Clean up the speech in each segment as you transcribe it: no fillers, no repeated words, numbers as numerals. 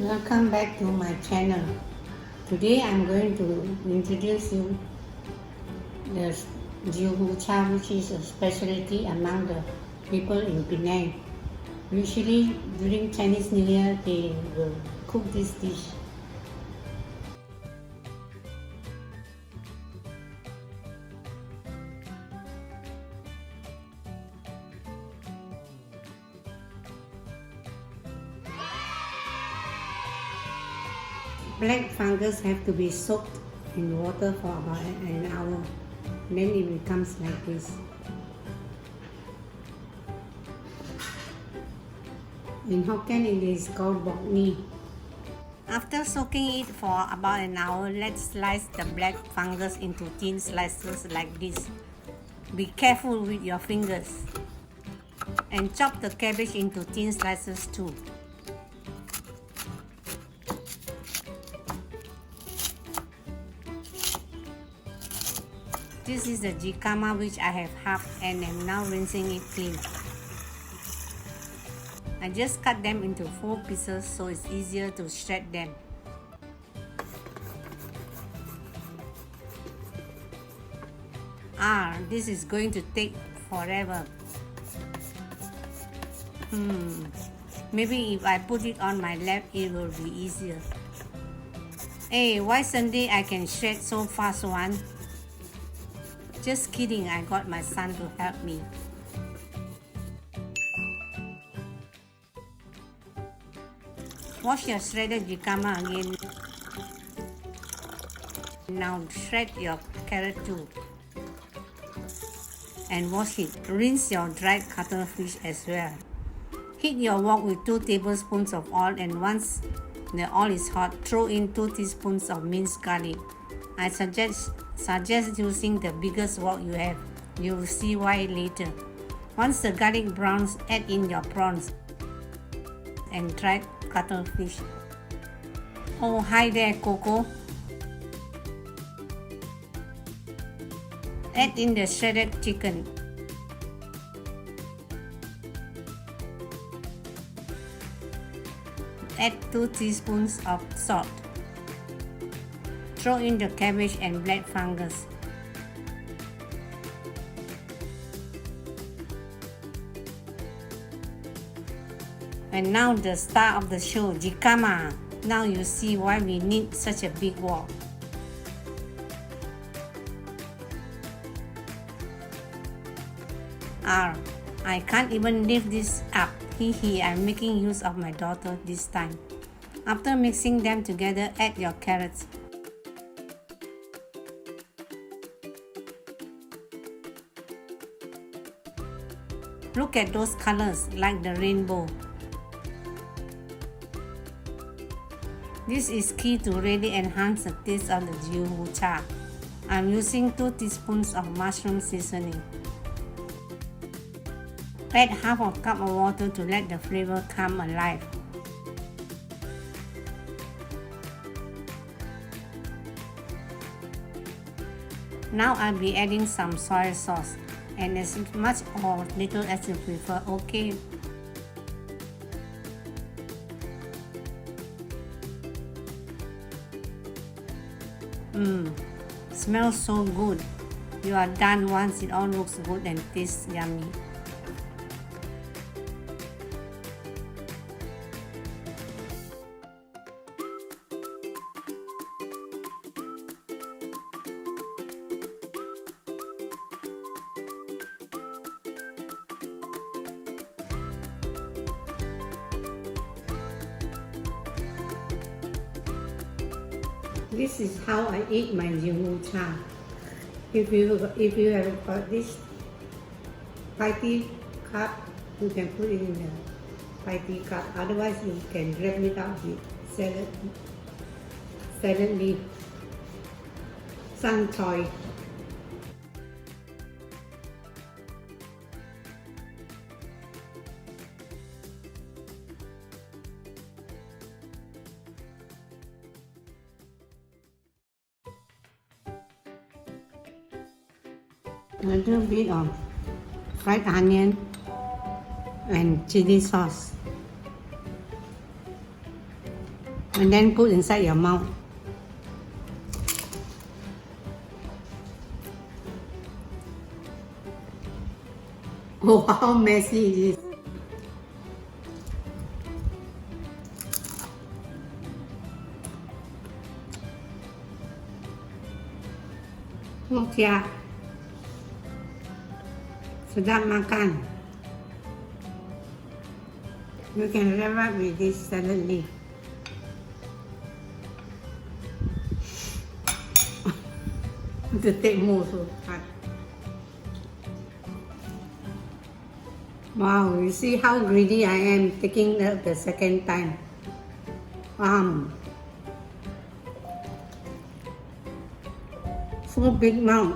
Welcome back to my channel. Today I'm going to introduce you the Char, which is a specialty among the people in Penang. Usually during Chinese New Year they will cook this dish. Black fungus have to be soaked in water for about an hour. Then it becomes like this. In Hokkien it is called bok ni. After soaking it for about an hour, let's slice the black fungus into thin slices like this. Be careful with your fingers. And chop the cabbage into thin slices too. This is the jicama which I have halved and am now rinsing it clean. I just cut them into 4 pieces so it's easier to shred them. This is going to take forever. Maybe if I put it on my lap it will be easier. Hey, why Sunday I can shred so fast one? Just kidding, I got my son to help me. Wash your shredded jicama again. Now shred your carrot too. And wash it. Rinse your dried cuttlefish as well. Heat your wok with 2 tablespoons of oil, and once the oil is hot, throw in 2 teaspoons of minced garlic. I suggest using the biggest wok you have. You will see why later. Once the garlic browns, add in your prawns and dried cuttlefish. Oh, hi there, Coco. Add in the shredded chicken. Add 2 teaspoons of salt. Throw in the cabbage and black fungus. And now the star of the show, Jicama. Now you see why we need such a big wok. I can't even lift this up. I'm making use of my daughter this time. After mixing them together, add your carrots. Look at those colors, like the rainbow. This is key to really enhance the taste of the Char. I'm using 2 teaspoons of mushroom seasoning. Add half a cup of water to let the flavor come alive. Now I'll be adding some soy sauce, and as much or little as you prefer, okay? Smells so good. You are done once it all looks good and tastes yummy. This is how I eat my Char. If you have got this piety cup, you can put it in the piety cup. Otherwise, you can wrap it up with salad leaf, sun choy. A little bit of fried onion and chili sauce. and then put inside your mouth. Oh, how messy it is. Oh, yeah. Sedap makan. You can wrap up with this salad leaf. To take more so hard. Wow, you see how greedy I am taking the second time. So big mouth.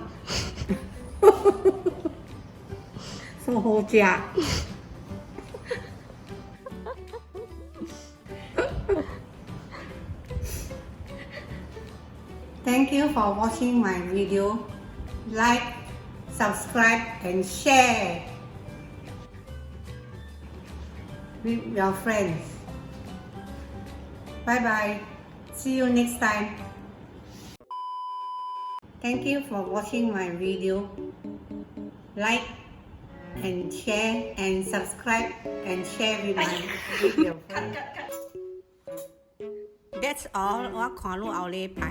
So whole jar. Thank you for watching my video. Like, subscribe and share with your friends. Bye bye. See you next time. Thank you for watching my video. Like and share and subscribe and share with your friends. That's all ว่าขอลูกเอาเล่ไป